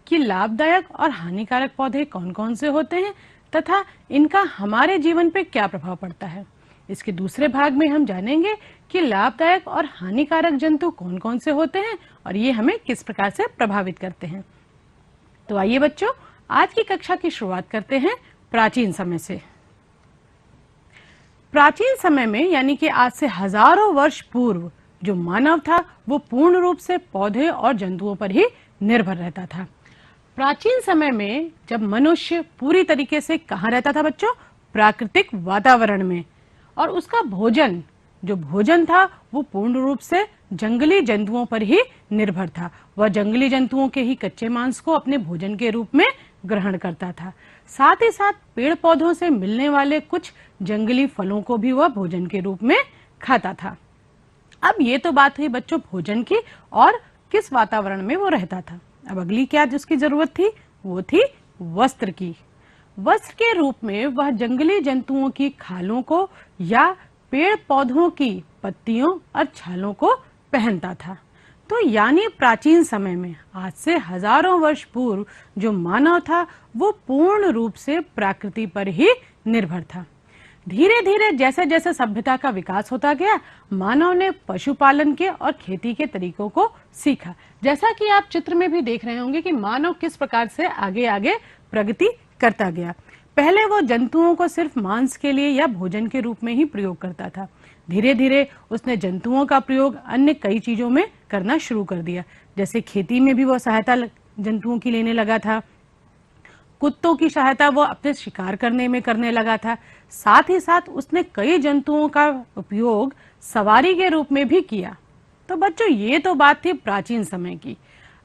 कि लाभदायक और हानिकारक पौधे कौन कौन से होते हैं तथा इनका हमारे जीवन पे क्या प्रभाव पड़ता है। इसके दूसरे भाग में हम जानेंगे कि लाभदायक और हानिकारक जंतु कौन कौन से होते हैं और ये हमें किस प्रकार से प्रभावित करते हैं। तो आइए बच्चों, आज की कक्षा की शुरुआत करते हैं प्राचीन समय से। प्राचीन समय में यानी कि आज से हजारों वर्ष पूर्व जो मानव था वो पूर्ण रूप से पौधे और जंतुओं पर ही निर्भर रहता था। प्राचीन समय में जब मनुष्य पूरी तरीके से कहाँ रहता था बच्चों? प्राकृतिक वातावरण में। और उसका भोजन जो भोजन था वो पूर्ण रूप से जंगली जंतुओं पर ही निर्भर था। वह जंगली जंतुओं के ही कच्चे मांस को अपने भोजन के रूप में ग्रहण करता था। साथ ही साथ पेड़ पौधों से मिलने वाले कुछ जंगली फलों को भी वह भोजन के रूप में खाता था। अब ये तो बात हुई बच्चों भोजन की और किस वातावरण में वो रहता था। अब अगली क्या जिसकी जरूरत थी? वो थी वस्त्र की। वस्त्र के रूप में वह जंगली जंतुओं की खालों को या पेड़ पौधों की पत्तियों और छालों को पहनता था। तो यानी प्राचीन समय में आज से हजारों वर्ष पूर्व जो मानव था वो पूर्ण रूप से प्रकृति पर ही निर्भर था। धीरे धीरे जैसे जैसे सभ्यता का विकास होता गया, मानव ने पशुपालन के और खेती के तरीकों को सीखा। जैसा कि आप चित्र में भी देख रहे होंगे कि मानव किस प्रकार से आगे आगे प्रगति करता गया। पहले वो जंतुओं को सिर्फ मांस के लिए या भोजन के रूप में ही प्रयोग करता था। धीरे धीरे उसने जंतुओं का प्रयोग अन्य कई चीजों में करना शुरू कर दिया। जैसे खेती में भी वो सहायता जंतुओं की लेने लगा था। कुत्तों की सहायता वो अपने शिकार करने में करने लगा था। साथ ही साथ उसने कई जंतुओं का उपयोग सवारी के रूप में भी किया। तो बच्चों ये तो बात थी प्राचीन समय की।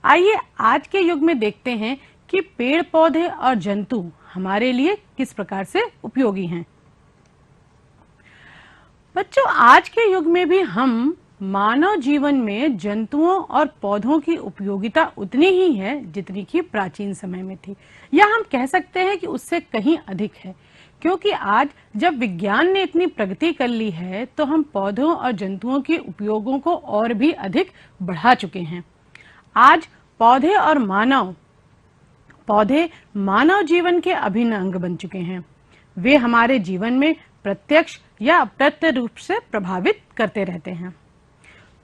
आइए आज के युग में देखते हैं कि पेड़ पौधे और जंतु हमारे लिए किस प्रकार से उपयोगी हैं। बच्चों आज के युग में भी हम मानव जीवन में जंतुओं और पौधों की उपयोगिता उतनी ही है जितनी कि प्राचीन समय में थी, या हम कह सकते हैं कि उससे कहीं अधिक है। क्योंकि आज जब विज्ञान ने इतनी प्रगति कर ली है तो हम पौधों और जंतुओं के उपयोगों को और भी अधिक बढ़ा चुके हैं। आज पौधे मानव जीवन के अभिन्न अंग बन चुके हैं। वे हमारे जीवन में प्रत्यक्ष या अप्रत्यक्ष रूप से प्रभावित करते रहते हैं।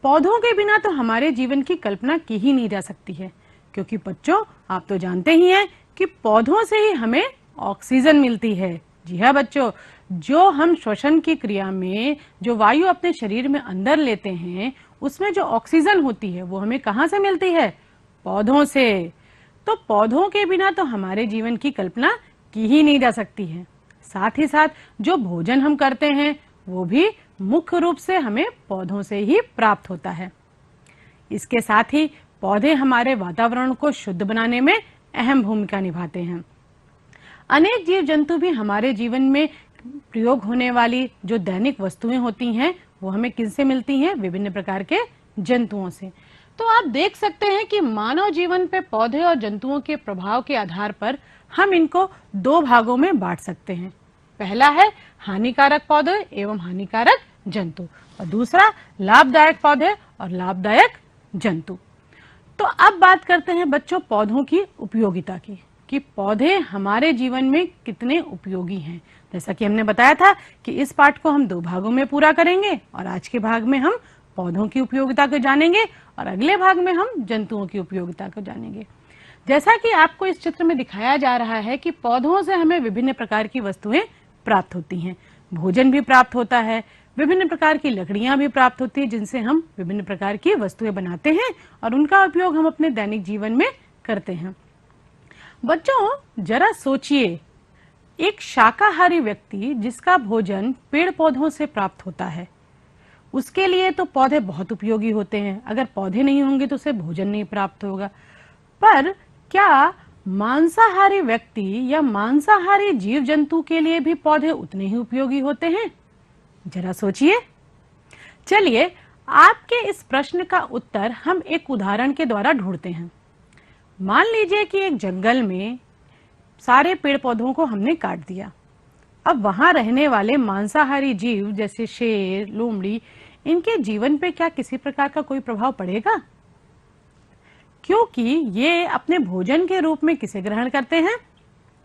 पौधों के बिना तो हमारे जीवन की कल्पना की ही नहीं जा सकती है, क्योंकि बच्चों आप तो जानते ही हैं कि पौधों से ही हमें ऑक्सीजन मिलती है। जी हाँ बच्चों, जो हम श्वसन की क्रिया में जो वायु अपने शरीर में अंदर लेते हैं उसमें जो ऑक्सीजन होती है वो हमें कहाँ से मिलती है? पौधों से। तो पौधों के बिना तो हमारे जीवन की कल्पना की ही नहीं जा सकती है। साथ ही साथ जो भोजन हम करते हैं वो भी मुख्य रूप से हमें पौधों से ही प्राप्त होता है। इसके साथ ही पौधे हमारे वातावरण को शुद्ध बनाने में अहम भूमिका निभाते हैं। अनेक जीव जंतु भी हमारे जीवन में प्रयोग होने वाली जो दैनिक वस्तुएं होती हैं वो हमें किनसे मिलती हैं? विभिन्न प्रकार के जंतुओं से। तो आप देख सकते हैं कि मानव जीवन पे पौधे और जंतुओं के प्रभाव के आधार पर हम इनको दो भागों में बांट सकते हैं। पहला है हानिकारक पौधे एवं हानिकारक जंतु और दूसरा लाभदायक पौधे और लाभदायक जंतु। तो अब बात करते हैं बच्चों पौधों की उपयोगिता की, कि पौधे हमारे जीवन में कितने उपयोगी हैं। जैसा कि हमने बताया था कि इस पाठ को हम दो भागों में पूरा करेंगे और आज के भाग में हम पौधों की उपयोगिता को जानेंगे और अगले भाग में हम जंतुओं की उपयोगिता को जानेंगे। जैसा कि आपको इस चित्र में दिखाया जा रहा है कि पौधों से हमें विभिन्न प्रकार की वस्तुएं प्राप्त होती हैं। भोजन भी प्राप्त होता है, विभिन्न प्रकार की लकड़ियां भी प्राप्त होती है जिनसे हम विभिन्न प्रकार की वस्तुएं बनाते हैं और उनका उपयोग हम अपने दैनिक जीवन में करते हैं। बच्चों जरा सोचिए, एक शाकाहारी व्यक्ति जिसका भोजन पेड़ पौधों से प्राप्त होता है उसके लिए तो पौधे बहुत उपयोगी होते हैं। अगर पौधे नहीं होंगे तो उसे भोजन नहीं प्राप्त होगा। पर क्या मांसाहारी व्यक्ति या मांसाहारी जीव जंतु के लिए भी पौधे उतने ही उपयोगी होते हैं? जरा सोचिए। चलिए आपके इस प्रश्न का उत्तर हम एक उदाहरण के द्वारा ढूंढते हैं। मान लीजिए कि एक जंगल में सारे पेड़ पौधों को हमने काट दिया। अब वहां रहने वाले मांसाहारी जीव जैसे शेर, लोमड़ी, इनके जीवन पे क्या किसी प्रकार का कोई प्रभाव पड़ेगा? क्योंकि ये अपने भोजन के रूप में किसे ग्रहण करते हैं?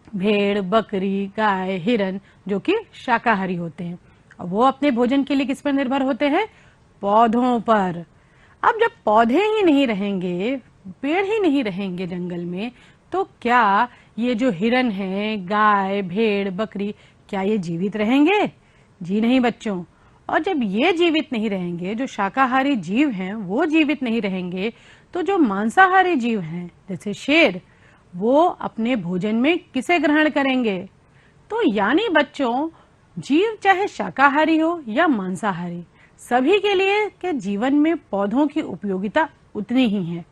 भेड़, बकरी, गाय, हिरन, जो कि शाकाहारी होते हैं। और वो अपने भोजन के लिए किस पर निर्भर होते हैं? पौधों पर। अब जब पौधे ही नहीं रहेंगे, पेड़ ही नहीं रहेंगे जंगल में, तो क्या ये जो हिरन है, गाय, भेड़, बकरी, क्या ये जीवित रहेंगे? जी नहीं बच्चों। और जब ये जीवित नहीं रहेंगे, जो शाकाहारी जीव हैं वो जीवित नहीं रहेंगे, तो जो मांसाहारी जीव हैं जैसे शेर, वो अपने भोजन में किसे ग्रहण करेंगे? तो यानी बच्चों, जीव चाहे शाकाहारी हो या मांसाहारी, सभी के लिए के जीवन में पौधों की उपयोगिता उतनी ही है।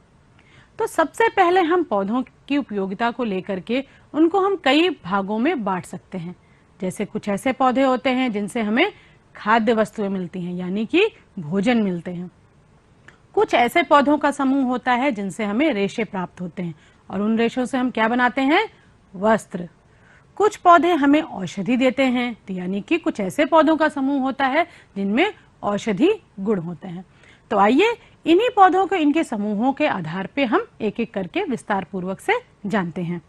तो सबसे पहले हम पौधों की उपयोगिता को लेकर के उनको हम कई भागों में बांट सकते हैं। जैसे कुछ ऐसे पौधे होते हैं जिनसे हमें खाद्य वस्तुएं मिलती हैं, यानी कि भोजन मिलते हैं। कुछ ऐसे पौधों का समूह होता है जिनसे हमें रेशे प्राप्त होते हैं, और उन रेशों से हम क्या बनाते हैं? वस्त्र। कुछ पौधे हमें औषधि देते हैं, तो यानी कि कुछ ऐसे पौधों का समूह होता है जिनमें औषधि गुण होते हैं। तो आइए इन्हीं पौधों के, इनके समूहों के आधार पे हम एक एक करके विस्तार पूर्वक से जानते हैं।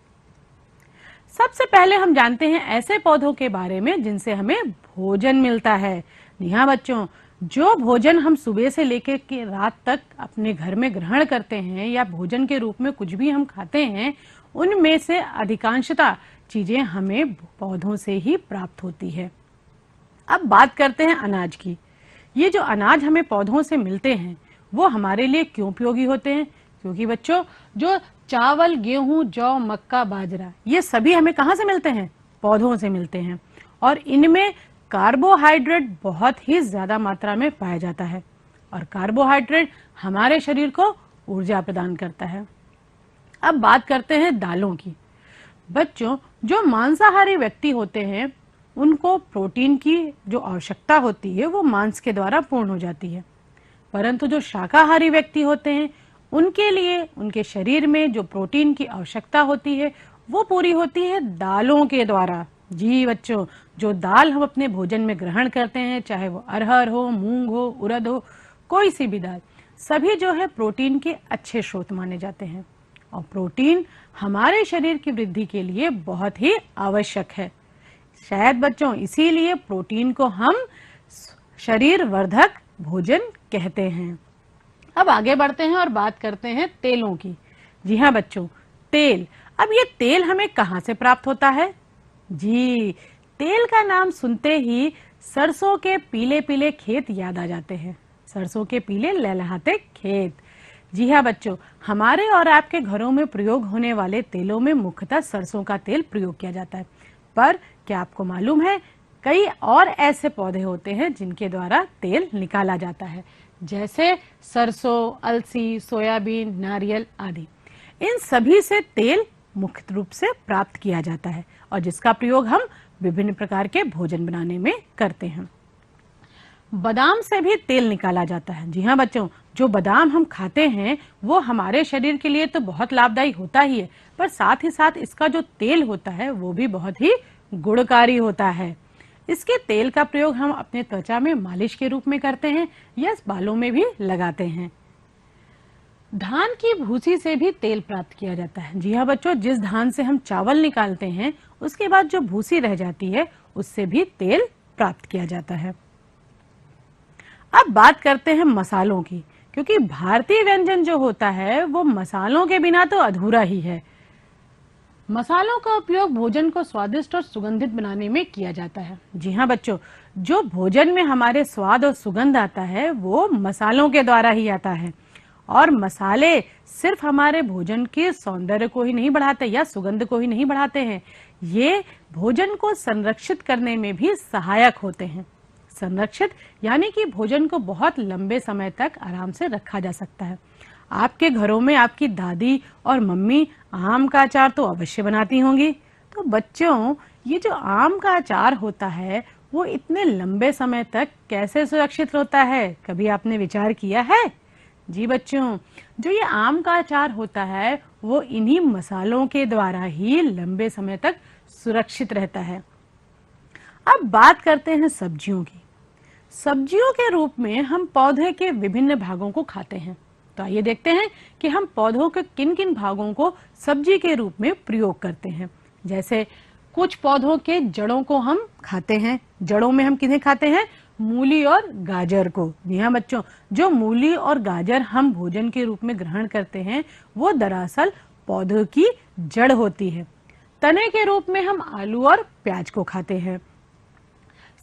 सबसे पहले हम जानते हैं ऐसे पौधों के बारे में जिनसे हमें भोजन मिलता है। जी हाँ बच्चों, जो भोजन हम सुबह से लेकर के रात तक अपने घर में ग्रहण करते हैं या भोजन के रूप में कुछ भी हम खाते हैं, उनमें से अधिकांशतः चीजें हमें पौधों से ही प्राप्त होती है। अब बात करते हैं अनाज की। ये जो अनाज हमें पौधों से मिलते हैं वो हमारे लिए क्यों उपयोगी होते हैं? क्योंकि बच्चों, जो चावल, गेहूं, जौ, मक्का, बाजरा, ये सभी हमें कहाँ से मिलते हैं? पौधों से मिलते हैं। और इनमें कार्बोहाइड्रेट बहुत ही ज्यादा मात्रा में पाया जाता है, और कार्बोहाइड्रेट हमारे शरीर को ऊर्जा प्रदान करता है। अब बात करते हैं दालों की। बच्चों, जो मांसाहारी व्यक्ति होते हैं उनको प्रोटीन की जो आवश्यकता होती है वो मांस के द्वारा पूर्ण हो जाती है, परंतु जो शाकाहारी व्यक्ति होते हैं उनके लिए, उनके शरीर में जो प्रोटीन की आवश्यकता होती है वो पूरी होती है दालों के द्वारा। जी बच्चों, जो दाल हम अपने भोजन में ग्रहण करते हैं, चाहे वो अरहर हो, मूंग हो, उड़द हो, कोई सी भी दाल, सभी जो है प्रोटीन के अच्छे स्रोत माने जाते हैं। और प्रोटीन हमारे शरीर की वृद्धि के लिए बहुत ही आवश्यक है। शायद बच्चों इसीलिए प्रोटीन को हम शरीर वर्धक भोजन कहते हैं। अब आगे बढ़ते हैं और बात करते हैं तेलों की। जी हाँ बच्चों, तेल। अब ये तेल हमें कहाँ से प्राप्त होता है? जी, तेल का नाम सुनते ही सरसों के पीले पीले खेत याद आ जाते हैं। सरसों के पीले लहलहाते खेत। जी हाँ बच्चों, हमारे और आपके घरों में प्रयोग होने वाले तेलों में मुख्यतः सरसों का तेल प्रयोग किया जाता है। पर क्या आपको मालूम है, कई और ऐसे पौधे होते हैं जिनके द्वारा तेल निकाला जाता है, जैसे सरसों, अलसी, सोयाबीन, नारियल आदि। इन सभी से तेल मुख्य रूप से प्राप्त किया जाता है, और जिसका प्रयोग हम विभिन्न प्रकार के भोजन बनाने में करते हैं। बादाम से भी तेल निकाला जाता है। जी हाँ बच्चों, जो बादाम हम खाते हैं वो हमारे शरीर के लिए तो बहुत लाभदायी होता ही है, पर साथ ही साथ इसका जो तेल होता है वो भी बहुत ही गुणकारी होता है। इसके तेल का प्रयोग हम अपने त्वचा में मालिश के रूप में करते हैं या बालों में भी लगाते हैं। धान की भूसी से भी तेल प्राप्त किया जाता है। जी हाँ बच्चों, जिस धान से हम चावल निकालते हैं उसके बाद जो भूसी रह जाती है उससे भी तेल प्राप्त किया जाता है। अब बात करते हैं मसालों की, क्योंकि भारतीय व्यंजन जो होता है वो मसालों के बिना तो अधूरा ही है। मसालों का उपयोग भोजन को स्वादिष्ट और सुगंधित बनाने में किया जाता है। जी हाँ बच्चों, जो भोजन में हमारे स्वाद और सुगंध आता है वो मसालों के द्वारा ही आता है। और मसाले सिर्फ हमारे भोजन के सौंदर्य को ही नहीं बढ़ाते या सुगंध को ही नहीं बढ़ाते हैं, ये भोजन को संरक्षित करने में भी सहायक होते हैं। संरक्षित यानी कि भोजन को बहुत लंबे समय तक आराम से रखा जा सकता है। आपके घरों में आपकी दादी और मम्मी आम का अचार तो अवश्य बनाती होंगी। तो बच्चों, ये जो आम का अचार होता है वो इतने लंबे समय तक कैसे सुरक्षित होता है, कभी आपने विचार किया है? जी बच्चों, जो ये आम का अचार होता है वो इन्हीं मसालों के द्वारा ही लंबे समय तक सुरक्षित रहता है। अब बात करते हैं सब्जियों की। सब्जियों के रूप में हम पौधे के विभिन्न भागों को खाते हैं, तो आइए देखते हैं कि हम पौधों के किन किन भागों को सब्जी के रूप में प्रयोग करते हैं। जैसे कुछ पौधों के जड़ों को हम खाते हैं। जड़ों में हम किन्हें खाते हैं? मूली और गाजर को। जी हाँ बच्चों, जो मूली और गाजर हम भोजन के रूप में ग्रहण करते हैं वो दरअसल पौधों की जड़ होती है। तने के रूप में हम आलू और प्याज को खाते हैं।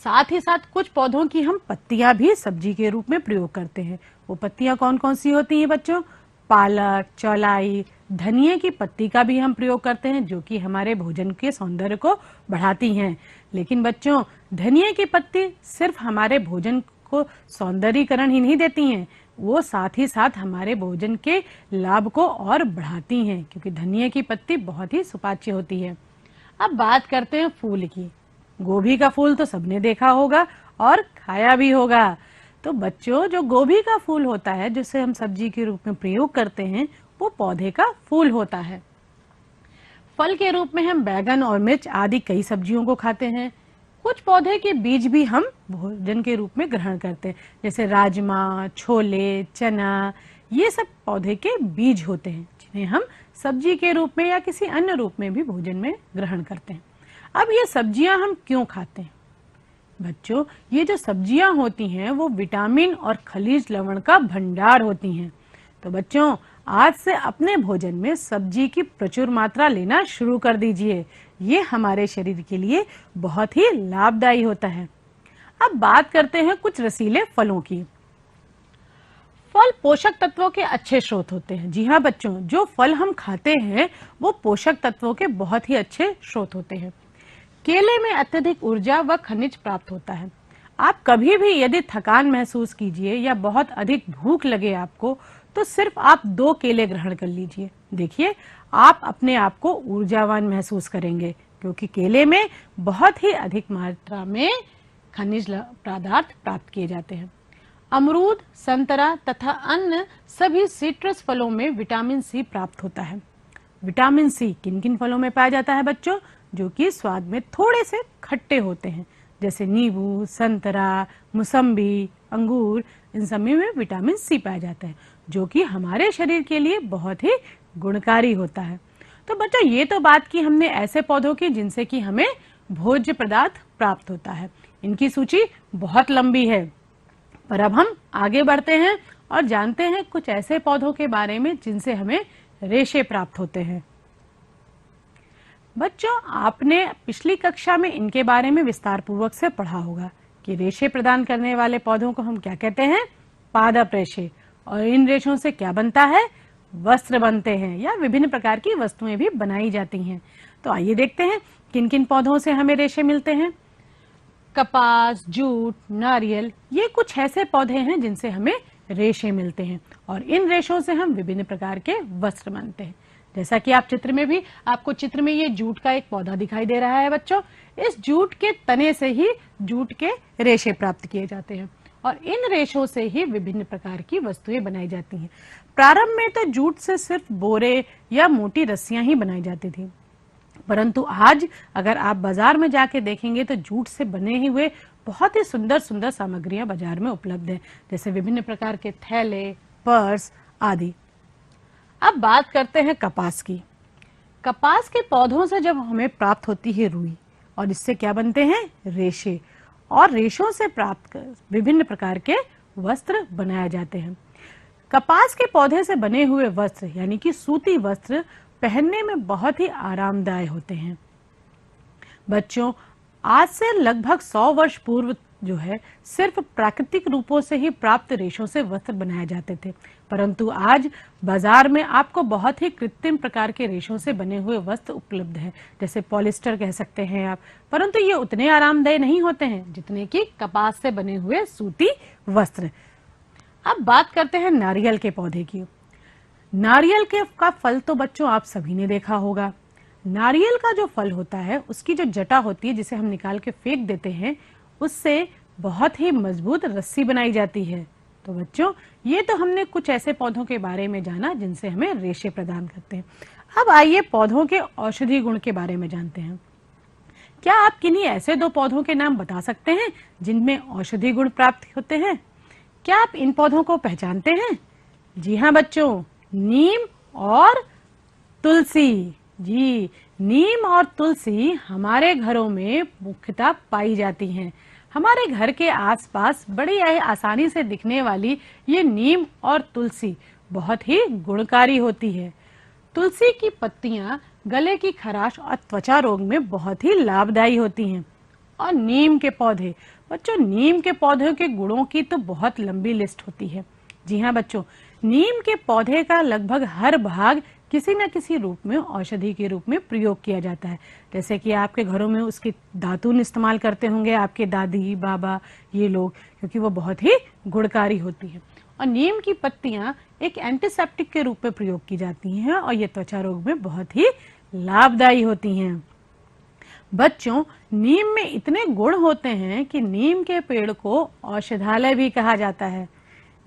साथ ही साथ कुछ पौधों की हम पत्तियां भी सब्जी के रूप में प्रयोग करते हैं। वो पत्तियां कौन कौन सी होती हैं बच्चों? पालक, चौलाई, धनिया की पत्ती का भी हम प्रयोग करते हैं, जो कि हमारे भोजन के सौंदर्य को बढ़ाती हैं। लेकिन बच्चों, धनिया की पत्ती सिर्फ हमारे भोजन को सौंदर्यीकरण ही नहीं देती हैं, वो साथ ही साथ हमारे भोजन के लाभ को और बढ़ाती हैं, क्योंकि धनिया की पत्ती बहुत ही सुपाच्य होती है। अब बात करते हैं फूल की। गोभी का फूल तो सबने देखा होगा और खाया भी होगा। तो बच्चों, जो गोभी का फूल होता है जिसे हम सब्जी के रूप में प्रयोग करते हैं, वो पौधे का फूल होता है। फल के रूप में हम बैगन और मिर्च आदि कई सब्जियों को खाते हैं। कुछ पौधे के बीज भी हम भोजन के रूप में ग्रहण करते हैं, जैसे राजमा, छोले, चना। ये सब पौधे के बीज होते हैं जिन्हें हम सब्जी के रूप में या किसी अन्य रूप में भी भोजन में ग्रहण करते हैं। अब ये सब्जियां हम क्यों खाते हैं? बच्चों, ये जो सब्जियां होती हैं वो विटामिन और खनिज लवण का भंडार होती हैं। तो बच्चों, आज से अपने भोजन में सब्जी की प्रचुर मात्रा लेना शुरू कर दीजिए। ये हमारे शरीर के लिए बहुत ही लाभदायी होता है। अब बात करते हैं कुछ रसीले फलों की। फल पोषक तत्वों के अच्छे स्रोत होते हैं। जी हाँ बच्चों, जो फल हम खाते हैं वो पोषक तत्वों के बहुत ही अच्छे स्रोत होते हैं। केले में अत्यधिक ऊर्जा व खनिज प्राप्त होता है। आप कभी भी यदि थकान महसूस कीजिए या बहुत अधिक भूख लगे आपको, तो सिर्फ आप 2 केले ग्रहण कर लीजिए। देखिए, आप अपने आप को ऊर्जावान महसूस करेंगे, क्योंकि केले में बहुत ही अधिक मात्रा में खनिज पदार्थ प्राप्त किए जाते हैं। अमरूद, संतरा तथा अन्य सभी सिट्रस फलों में विटामिन सी प्राप्त होता है। विटामिन सी किन किन फलों में पाया जाता है बच्चों? जो कि स्वाद में थोड़े से खट्टे होते हैं, जैसे नींबू, संतरा, मौसम्बी, अंगूर। इन सब में विटामिन सी पाया जाता है, जो कि हमारे शरीर के लिए बहुत ही गुणकारी होता है। तो बच्चों, ये तो बात की हमने ऐसे पौधों की जिनसे कि हमें भोज्य पदार्थ प्राप्त होता है। इनकी सूची बहुत लंबी है, पर अब हम आगे बढ़ते हैं और जानते हैं कुछ ऐसे पौधों के बारे में जिनसे हमें रेशे प्राप्त होते हैं। बच्चों, आपने पिछली कक्षा में इनके बारे में विस्तार पूर्वक से पढ़ा होगा कि रेशे प्रदान करने वाले पौधों को हम क्या कहते हैं? पादप रेशे। और इन रेशों से क्या बनता है? वस्त्र बनते हैं या विभिन्न प्रकार की वस्तुएं भी बनाई जाती हैं। तो आइए देखते हैं किन किन पौधों से हमें रेशे मिलते हैं। कपास, जूट, नारियल, ये कुछ ऐसे पौधे हैं जिनसे हमें रेशे मिलते हैं, और इन रेशों से हम विभिन्न प्रकार के वस्त्र बनते हैं। जैसा कि आप चित्र में भी, आपको चित्र में ये जूट का एक पौधा दिखाई दे रहा है बच्चों। इस जूट के तने से ही जूट के रेशे प्राप्त किए जाते हैं, और इन रेशों से ही विभिन्न प्रकार की वस्तुएं बनाई जाती हैं। प्रारंभ में तो जूट से सिर्फ बोरे या मोटी रस्सियां ही बनाई जाती थी, परंतु आज अगर आप बाजार में जाके देखेंगे तो जूट से बने हुए बहुत ही सुंदर सुंदर सामग्रियां बाजार में उपलब्ध हैं, जैसे विभिन्न प्रकार के थैले, पर्स आदि। अब बात करते हैं कपास की। कपास के पौधों से जब हमें प्राप्त होती है रुई, और इससे क्या बनते हैं? रेशे। और रेशों से प्राप्त विभिन्न प्रकार के वस्त्र बनाए जाते हैं। कपास के पौधे से बने हुए वस्त्र यानी कि सूती वस्त्र पहनने में बहुत ही आरामदायक होते हैं। बच्चों, आज से लगभग 100 वर्ष पूर्व जो है सिर्फ प्राकृतिक रूपों से ही प्राप्त रेशों से वस्त्र बनाए जाते थे, परंतु आज बाजार में आपको बहुत ही कृत्रिम प्रकार के रेशों से बने हुए वस्त्र उपलब्ध है, जैसे पॉलिस्टर कह सकते हैं आप, परंतु ये उतने आरामदायक नहीं होते हैं जितने कि कपास से बने हुए सूती वस्त्र। अब बात करते हैं नारियल के पौधे की। नारियल के का फल तो बच्चों आप सभी ने देखा होगा। नारियल का जो फल होता है उसकी जो जटा होती है जिसे हम निकाल के फेंक देते हैं, उससे बहुत ही मजबूत रस्सी बनाई जाती है। तो बच्चों, ये तो हमने कुछ ऐसे पौधों के बारे में जाना जिनसे हमें रेशे प्रदान करते हैं। अब आइए पौधों के औषधीय गुण के बारे में जानते हैं। क्या आप किन्हीं ऐसे 2 पौधों के नाम बता सकते हैं जिनमें औषधीय गुण प्राप्त होते हैं? क्या आप इन पौधों को पहचानते हैं? जी हाँ बच्चों, नीम और तुलसी। जी, नीम और तुलसी हमारे घरों में मुख्यतः पाई जाती हैं। हमारे घर के आसपास बड़ी आसानी से दिखने वाली ये नीम और तुलसी बहुत ही गुणकारी होती है। तुलसी की पत्तियां गले की खराश और त्वचा रोग में बहुत ही लाभदायी होती हैं। और नीम के पौधे, बच्चों नीम के पौधों के गुणों की तो बहुत लंबी लिस्ट होती है। जी हाँ बच्चों, नीम के पौधे का लगभग हर भाग किसी न किसी रूप में औषधि के रूप में प्रयोग किया जाता है। जैसे कि आपके घरों में उसकी दातून इस्तेमाल करते होंगे आपके दादी बाबा ये लोग, क्योंकि वो बहुत ही गुणकारी होती है। और नीम की पत्तियां एक एंटीसेप्टिक के रूप में प्रयोग की जाती हैं और ये त्वचा रोग में बहुत ही लाभदायी होती हैं। बच्चों, नीम में इतने गुण होते हैं कि नीम के पेड़ को औषधालय भी कहा जाता है।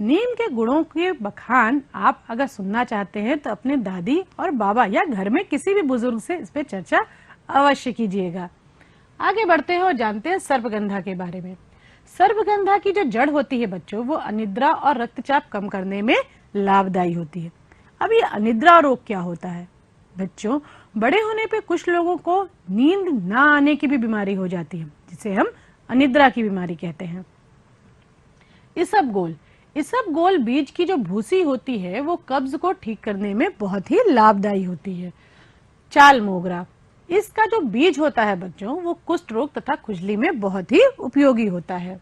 नीम के गुणों के बखान आप अगर सुनना चाहते हैं तो अपने दादी और बाबा या घर में किसी भी बुजुर्ग से इस पे चर्चा अवश्य कीजिएगा। आगे बढ़ते हैं और जानते हैं सर्पगंधा के बारे में। सर्पगंधा की जो जड़ होती है बच्चों, वो अनिद्रा और रक्तचाप कम करने में लाभदायी होती है। अब ये अनिद्रा रोग क्या होता है बच्चों? बड़े होने पे कुछ लोगों को नींद ना आने की भी बीमारी हो जाती है, जिसे हम अनिद्रा की बीमारी कहते हैं। इसबगोल बीज की जो भूसी होती है वो कब्ज को ठीक करने में बहुत ही लाभदायी होती है। चाल मोगरा, इसका जो बीज होता है बच्चों, वो कुष्ठ रोग तथा खुजली में बहुत ही उपयोगी होता है।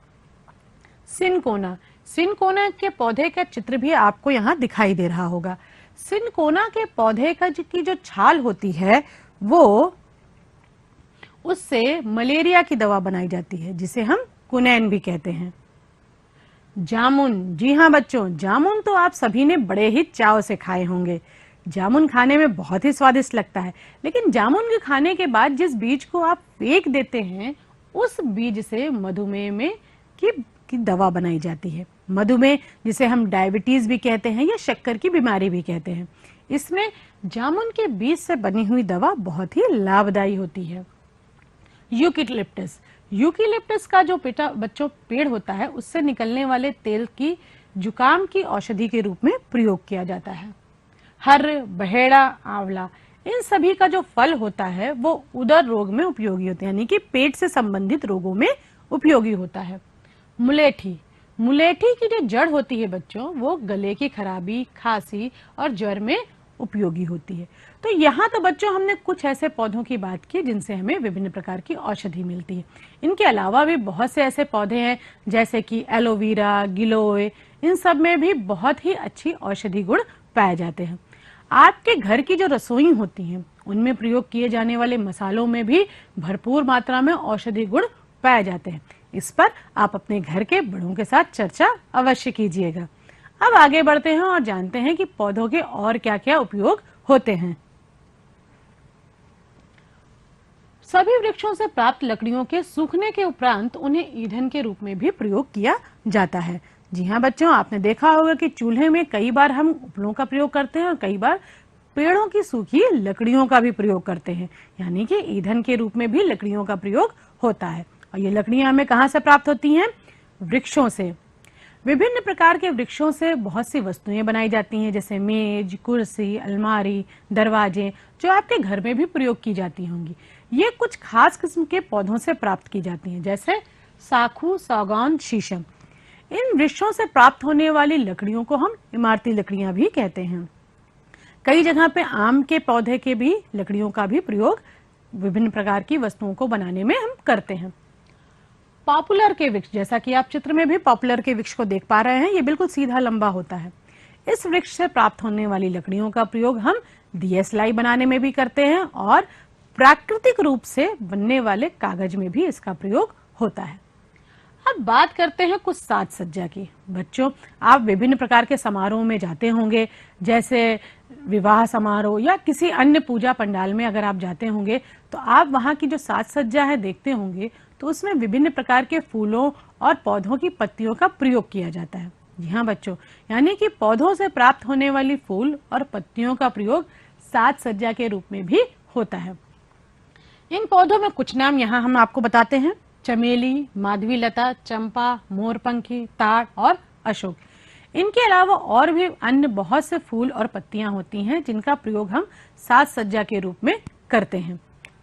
सिनकोना के पौधे का चित्र भी आपको यहाँ दिखाई दे रहा होगा। सिनकोना के पौधे की जो छाल होती है वो उससे मलेरिया की दवा बनाई जाती है, जिसे हम कुनैन भी कहते हैं। जामुन, जी हाँ बच्चों, जामुन तो आप सभी ने बड़े ही चाव से खाए होंगे। जामुन खाने में बहुत ही स्वादिष्ट लगता है, लेकिन जामुन के खाने के बाद जिस बीज को आप फेंक देते हैं, उस बीज से मधुमेह में की दवा बनाई जाती है। मधुमेह, जिसे हम डायबिटीज भी कहते हैं या शक्कर की बीमारी भी कहते हैं, इसमें जामुन के बीज से बनी हुई दवा बहुत ही लाभदायी होती है। यूकेलिप्टस का जो बच्चों पेड़ होता है, उससे निकलने वाले तेल की जुकाम की औषधि के रूप में प्रयोग किया जाता है। हर्र, बहेड़ा, आंवला, इन सभी का जो फल होता है वो उदर रोग में उपयोगी होते हैं, यानी कि पेट से संबंधित रोगों में उपयोगी होता है। मुलेठी की जो जड़ होती है बच्चों, वो गले की खराबी, खांसी और ज्वर में उपयोगी होती है। तो यहाँ तो बच्चों हमने कुछ ऐसे पौधों की बात की जिनसे हमें विभिन्न प्रकार की औषधि मिलती है। इनके अलावा भी बहुत से ऐसे पौधे हैं, जैसे कि एलोवेरा, गिलोय, इन सब में भी बहुत ही अच्छी औषधि गुण पाए जाते हैं। आपके घर की जो रसोई होती हैं, उनमें प्रयोग किए जाने वाले मसालों में भी भरपूर मात्रा में औषधि गुण पाए जाते हैं। इस पर आप अपने घर के बड़ों के साथ चर्चा अवश्य कीजिएगा। अब आगे बढ़ते हैं और जानते हैं कि पौधों के और क्या क्या उपयोग होते हैं। सभी वृक्षों से प्राप्त लकड़ियों के सूखने के उपरांत उन्हें ईंधन के रूप में भी प्रयोग किया जाता है। जी हाँ बच्चों, आपने देखा होगा कि चूल्हे में कई बार हम उपलों का प्रयोग करते हैं और कई बार पेड़ों की सूखी लकड़ियों का भी प्रयोग करते हैं, यानी कि ईंधन के रूप में भी लकड़ियों का प्रयोग होता है। और ये लकड़ियां हमें कहाँ से प्राप्त होती हैं? वृक्षों से। विभिन्न प्रकार के वृक्षों से बहुत सी वस्तुएं बनाई जाती हैं, जैसे मेज, कुर्सी, अलमारी, दरवाजे, जो आपके घर में भी प्रयोग की जाती होंगी। ये कुछ खास किस्म के पौधों से प्राप्त की जाती हैं, जैसे साखू, सागौन, शीशम। इन वृक्षों से प्राप्त होने वाली लकड़ियों को हम इमारती लकड़ियां भी कहते हैं। कई जगह पे आम के पौधे के भी लकड़ियों का भी प्रयोग विभिन्न प्रकार की वस्तुओं को बनाने में हम करते हैं। पॉपुलर के वृक्ष, जैसा कि आप चित्र में भी पॉपुलर के वृक्ष को देख पा रहे हैं, ये बिल्कुल सीधा लंबा होता है। इस वृक्ष से प्राप्त होने वाली लकड़ियों का प्रयोग हम दिए सिलाई बनाने में भी करते हैं और प्राकृतिक रूप से बनने वाले कागज में भी इसका प्रयोग होता है। अब बात करते हैं कुछ साज सज्जा की। बच्चों, आप विभिन्न प्रकार के समारोह में जाते होंगे, जैसे विवाह समारोह या किसी अन्य पूजा पंडाल में अगर आप जाते होंगे तो आप वहां की जो साज सज्जा है देखते होंगे, तो उसमें विभिन्न प्रकार के फूलों और पौधों की पत्तियों का प्रयोग किया जाता है। जी हाँ बच्चों, यानी कि पौधों से प्राप्त होने वाली फूल और पत्तियों का प्रयोग साज सज्जा के रूप में भी होता है। इन पौधों में कुछ नाम यहाँ हम आपको बताते हैं। चमेली, माधवी लता, चंपा, मोरपंखी, ताड़ और अशोक। इनके अलावा और भी अन्य बहुत से फूल और पत्तियां होती हैं जिनका प्रयोग हम साज सज्जा के रूप में करते हैं।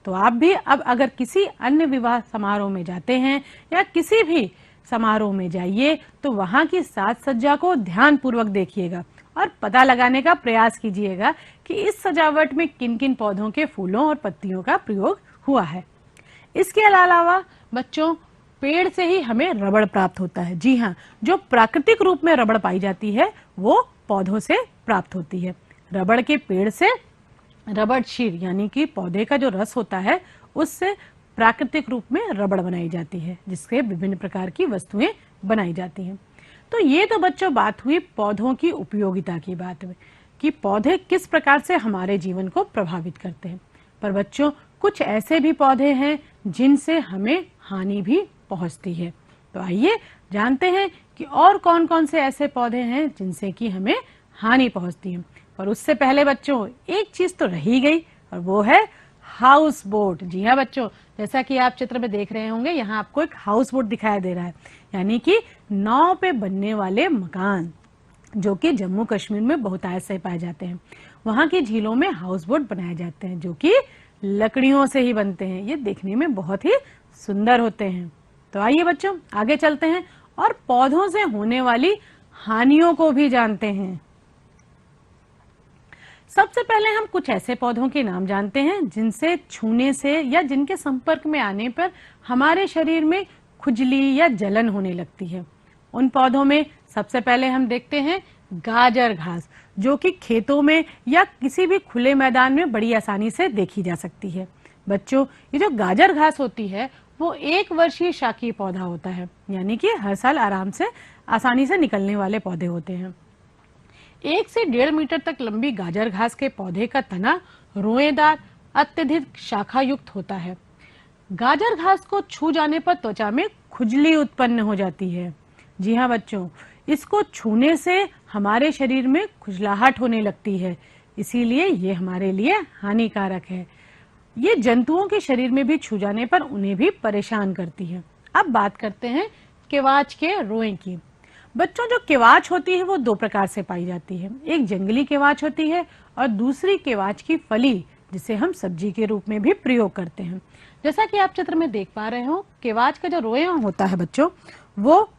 तो आप भी अब अगर किसी अन्य विवाह समारोह में जाते हैं या किसी भी समारोह में जाइए तो वहां की साज सज्जा को ध्यान पूर्वक देखिएगा और पता लगाने का प्रयास कीजिएगा कि इस सजावट में किन किन पौधों के फूलों और पत्तियों का प्रयोग हुआ है। इसके अलावा बच्चों, पेड़ से ही हमें रबड़ प्राप्त होता है। जी हाँ, जो प्राकृतिक रूप में रबड़ पाई जाती है वो पौधों से प्राप्त होती है। रबड़ के पेड़ से रबड़ शीर यानी कि पौधे का जो रस होता है उससे प्राकृतिक रूप में रबड़ बनाई जाती है, जिससे विभिन्न प्रकार की वस्तुएं बनाई जाती हैं। तो ये तो बच्चों बात हुई पौधों की उपयोगिता की बात हुई कि पौधे किस प्रकार से हमारे जीवन को प्रभावित करते हैं। पर बच्चों, कुछ ऐसे भी पौधे हैं जिनसे हमें हानि भी पहुंचती है। तो आइए जानते हैं कि और कौन कौन से ऐसे पौधे हैं जिनसे कि हमें हानि पहुंचती है। पर उससे पहले बच्चों, एक चीज तो रही गई और वो है हाउस बोट। जी हाँ बच्चों, जैसा कि आप चित्र में देख रहे होंगे, यहाँ आपको एक हाउस बोट दिखाई दे रहा है, यानी कि नाव पे बनने वाले मकान, जो कि जम्मू कश्मीर में बहुतायत से पाए जाते हैं। वहां की झीलों में हाउस बोट बनाए जाते हैं जो कि लकड़ियों से ही बनते हैं। ये देखने में बहुत ही सुंदर होते हैं। तो आइए बच्चों आगे चलते हैं और पौधों से होने वाली हानियों को भी जानते हैं। सबसे पहले हम कुछ ऐसे पौधों के नाम जानते हैं जिनसे छूने से या जिनके संपर्क में आने पर हमारे शरीर में खुजली या जलन होने लगती है। उन पौधों में सबसे पहले हम देखते हैं गाजर घास, जो कि खेतों में या किसी भी खुले मैदान में बड़ी आसानी से देखी जा सकती है। बच्चों, ये जो गाजर घास होती है वो 1 वर्षीय शाकीय पौधा होता है, यानी कि हर साल आराम से आसानी से निकलने वाले पौधे होते हैं। 1 से 1.5 मीटर तक लंबी गाजर घास के पौधे का तना रोएदार, अत्यधिक शाखा युक्त होता है। गाजर घास को छू जाने पर त्वचा में खुजली उत्पन्न हो जाती है। जी हाँ बच्चों, इसको छूने से हमारे शरीर में खुजलाहट होने लगती है, इसीलिए ये हमारे लिए हानिकारक है। ये जंतुओं के शरीर में भी छू जाने पर उन्हें भी परेशान करती है। अब बात करते हैं केवाच के रोए की। बच्चों, जो केवाच होती है वो 2 प्रकार से पाई जाती है। एक जंगली केवाच होती है और दूसरी केवाच की फली, जिसे हम सब्जी के रूप में भी प्रयोग करते हैं। जैसा कि आप चित्र में देख पा रहे हो, केवाच का जो रोया होता है बच्चों, वो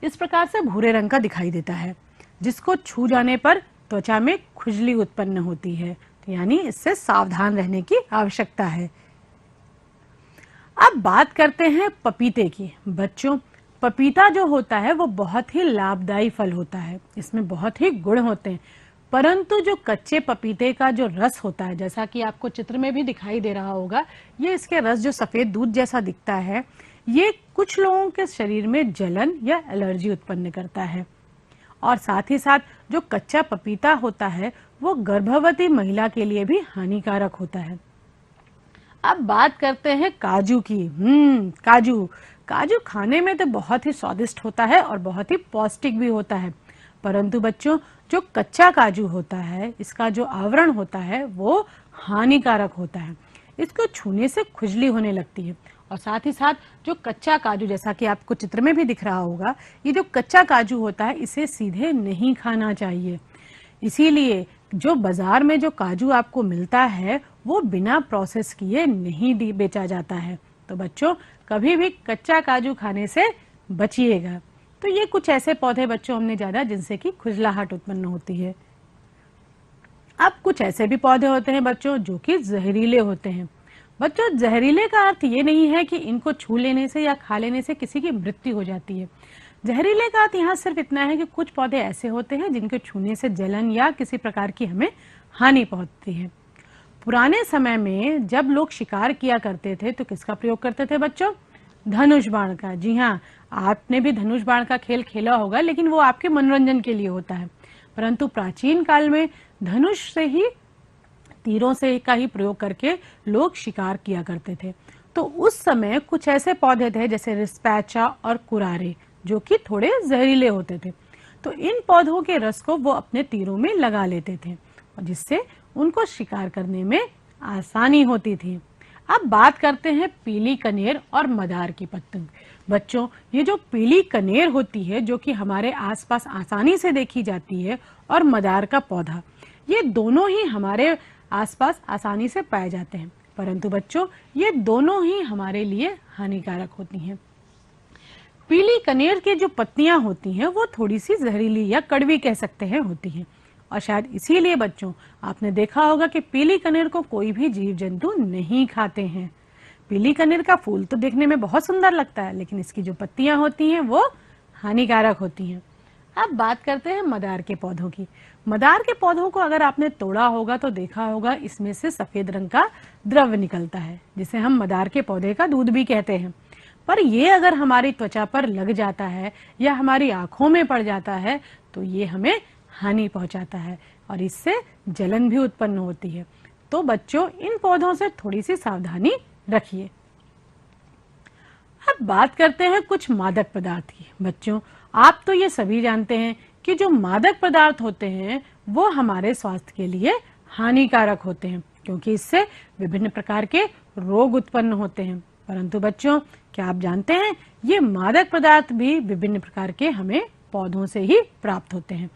इस प्रकार से भूरे रंग का दिखाई देता है, जिसको छू जाने पर त्वचा में खुजली उत्पन्न होती है। तो यानी इससे सावधान रहने की आवश्यकता है। अब बात करते हैं पपीते की। बच्चों, पपीता जो होता है वो बहुत ही लाभदायी फल होता है, इसमें बहुत ही गुण होते हैं। परंतु जो कच्चे पपीते का जो रस होता है, जैसा कि आपको चित्र में भी दिखाई दे रहा होगा, ये इसके रस जो सफेद दूध जैसा दिखता है, ये कुछ लोगों के शरीर में जलन या एलर्जी उत्पन्न करता है। और साथ ही साथ जो कच्चा पपीता होता है वो गर्भवती महिला के लिए भी हानिकारक होता है। अब बात करते हैं काजू की। काजू खाने में तो बहुत ही स्वादिष्ट होता है और बहुत ही पौष्टिक भी होता है। परंतु बच्चों, जो कच्चा काजू होता है, इसका जो आवरण होता है वो हानिकारक होता है। इसको छूने से खुजली होने लगती है और साथ ही साथ जो कच्चा काजू, जैसा कि आपको चित्र में भी दिख रहा होगा, ये जो कच्चा काजू होता है इसे सीधे नहीं खाना चाहिए। इसीलिए जो बाजार में जो काजू आपको मिलता है वो बिना प्रोसेस किए नहीं बेचा जाता है। तो बच्चों, कभी भी कच्चा काजू खाने से बचिएगा। तो ये कुछ ऐसे पौधे बच्चों हमने जाना जिनसे कि खुजलाहट उत्पन्न होती है। अब कुछ ऐसे भी पौधे होते हैं बच्चों जो कि जहरीले होते हैं। बच्चों, जहरीले का अर्थ ये नहीं है कि इनको छू लेने से या खा लेने से किसी की मृत्यु हो जाती है। जहरीले का अर्थ यहाँ सिर्फ इतना है कि कुछ पौधे ऐसे होते हैं जिनके छूने से जलन या किसी प्रकार की हमें हानि पहुंचती है। पुराने समय में जब लोग शिकार किया करते थे तो किसका प्रयोग करते थे बच्चों? धनुष बाण का। जी हाँ, आपने भी धनुष बाण का खेल खेला होगा, लेकिन वो आपके मनोरंजन के लिए होता है। परंतु प्राचीन काल में धनुष से ही, तीरों से का ही प्रयोग करके लोग शिकार किया करते थे। तो उस समय कुछ ऐसे पौधे थे जैसे रिस्पैचा और कुरारे, जो कि थोड़े जहरीले होते थे। तो इन पौधों के रस को वो अपने तीरों में लगा लेते थे और जिससे उनको शिकार करने में आसानी होती थी। अब बात करते हैं पीली कनेर और मदार की पतंग। बच्चों, ये जो पीली कनेर होती है जो कि हमारे आसपास आसानी से देखी जाती है, और मदार का पौधा, ये दोनों ही हमारे आसपास आसानी से पाए जाते हैं, परंतु बच्चों ये दोनों ही हमारे लिए हानिकारक होती हैं। पीली कनेर की जो पत्तियां होती हैं वो थोड़ी सी जहरीली या कड़वी कह सकते हैं होती हैं, और शायद इसीलिए बच्चों आपने देखा होगा कि पीली कनेर को कोई भी जीव जंतु नहीं खाते हैं। पीली कनेर का फूल तो देखने में बहुत सुंदर लगता है, लेकिन इसकी जो पत्तियां होती हैं वो हानिकारक होती हैं। अब बात करते हैं मदार के पौधों की। मदार के पौधों को अगर आपने तोड़ा होगा तो देखा होगा इसमें से सफेद रंग का द्रव्य निकलता है, जिसे हम मदार के पौधे का दूध भी कहते हैं। पर ये अगर हमारी त्वचा पर लग जाता है या हमारी आंखों में पड़ जाता है तो ये हमें हानि पहुंचाता है, और इससे जलन भी उत्पन्न होती है। तो बच्चों इन पौधों से थोड़ी सी सावधानी रखिए। अब बात करते हैं कुछ मादक पदार्थ की। बच्चों, आप तो ये सभी जानते हैं कि जो मादक पदार्थ होते हैं वो हमारे स्वास्थ्य के लिए हानिकारक होते हैं, क्योंकि इससे विभिन्न प्रकार के रोग उत्पन्न होते हैं। परंतु बच्चों, क्या आप जानते हैं ये मादक पदार्थ भी विभिन्न प्रकार के हमें पौधों से ही प्राप्त होते हैं।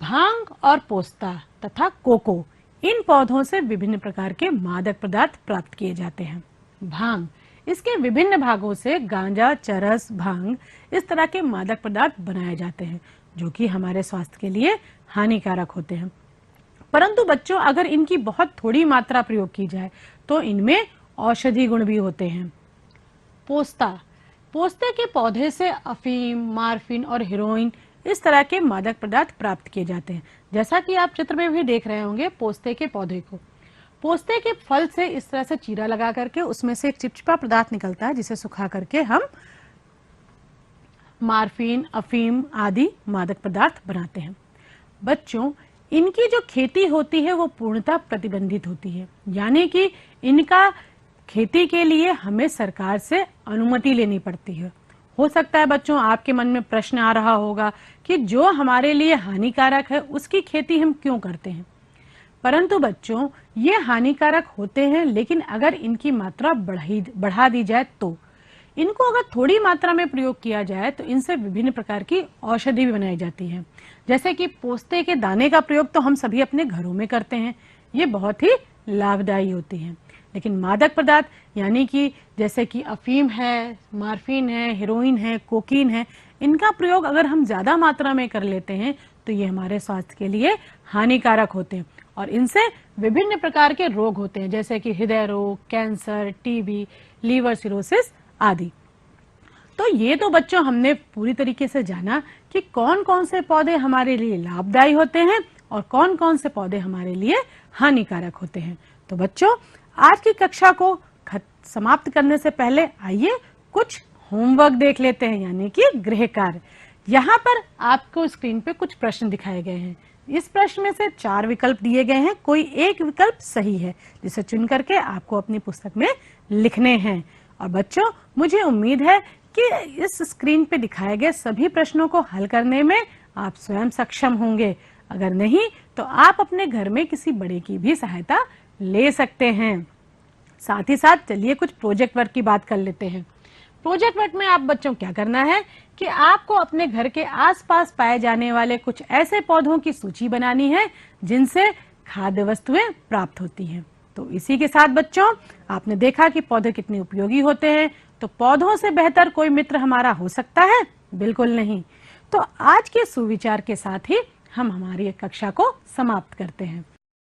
भांग और पोस्ता तथा कोको, इन पौधों से विभिन्न प्रकार के मादक पदार्थ प्राप्त किए जाते हैं। भांग, इसके विभिन्न भागों से गांजा, चरस, भांग, इस तरह के मादक पदार्थ बनाए जाते हैं जो कि हमारे स्वास्थ्य के लिए हानिकारक होते हैं। परंतु बच्चों अगर इनकी बहुत थोड़ी मात्रा प्रयोग की जाए तो इनमें औषधि गुण भी होते हैं। पोस्ता, पोस्ते के पौधे से अफीम, मार्फिन और हेरोइन, इस तरह के मादक पदार्थ प्राप्त किए जाते हैं। जैसा कि आप चित्र में भी देख रहे होंगे पोस्ते के पौधे को। पोस्ते के फल से इस तरह से चीरा लगा करके उसमें से एक चिपचिपा पदार्थ निकलता है, जिसे सुखा करके हम मार्फिन, अफीम आदि मादक पदार्थ बनाते हैं। बच्चों, इनकी जो खेती होती है वो पूर्णतः प्रतिबंधित होती है, यानी कि इनका खेती के लिए हमें सरकार से अनुमति लेनी पड़ती है। हो सकता है बच्चों आपके मन में प्रश्न आ रहा होगा कि जो हमारे लिए हानिकारक है उसकी खेती हम क्यों करते हैं। परंतु बच्चों ये हानिकारक होते हैं, लेकिन अगर इनकी मात्रा बढ़ा दी जाए तो इनको अगर थोड़ी मात्रा में प्रयोग किया जाए तो इनसे विभिन्न प्रकार की औषधि भी बनाई जाती है। जैसे कि पोस्ते के दाने का प्रयोग तो हम सभी अपने घरों में करते हैं, ये बहुत ही लाभदायी होती है। लेकिन मादक पदार्थ यानी कि जैसे कि अफीम है, मार्फिन है, हेरोइन है, कोकीन है, इनका प्रयोग अगर हम ज्यादा मात्रा में कर लेते हैं तो ये हमारे स्वास्थ्य के लिए हानिकारक होते हैं, और इनसे विभिन्न प्रकार के रोग होते हैं, जैसे कि हृदय रोग, कैंसर, टीबी, लीवर सिरोसिस आदि। तो ये तो बच्चों हमने पूरी तरीके से जाना कि कौन कौन से पौधे हमारे लिए लाभदायी होते हैं और कौन कौन से पौधे हमारे लिए हानिकारक होते हैं। तो बच्चों आज की कक्षा को समाप्त करने से पहले आइए कुछ होमवर्क देख लेते हैं, यानी कि गृह कार्य। यहाँ पर आपको स्क्रीन पे कुछ प्रश्न दिखाए गए हैं। इस प्रश्न में से 4 विकल्प दिए गए हैं, कोई एक विकल्प सही है जिसे चुन करके आपको अपनी पुस्तक में लिखने हैं। और बच्चों मुझे उम्मीद है कि इस स्क्रीन पे दिखाए गए सभी प्रश्नों को हल करने में आप स्वयं सक्षम होंगे। अगर नहीं तो आप अपने घर में किसी बड़े की भी सहायता ले सकते हैं। साथ ही साथ चलिए कुछ प्रोजेक्ट वर्क की बात कर लेते हैं। प्रोजेक्ट वर्क में आप बच्चों क्या करना है कि आपको अपने घर के आसपास पाए जाने वाले कुछ ऐसे पौधों की सूची बनानी है जिनसे खाद्य वस्तुएं प्राप्त होती हैं। तो इसी के साथ बच्चों आपने देखा कि पौधे कितने उपयोगी होते हैं, तो पौधों से बेहतर कोई मित्र हमारा हो सकता है? बिल्कुल नहीं। तो आज के सुविचार के साथ ही हम हमारी कक्षा को समाप्त करते हैं।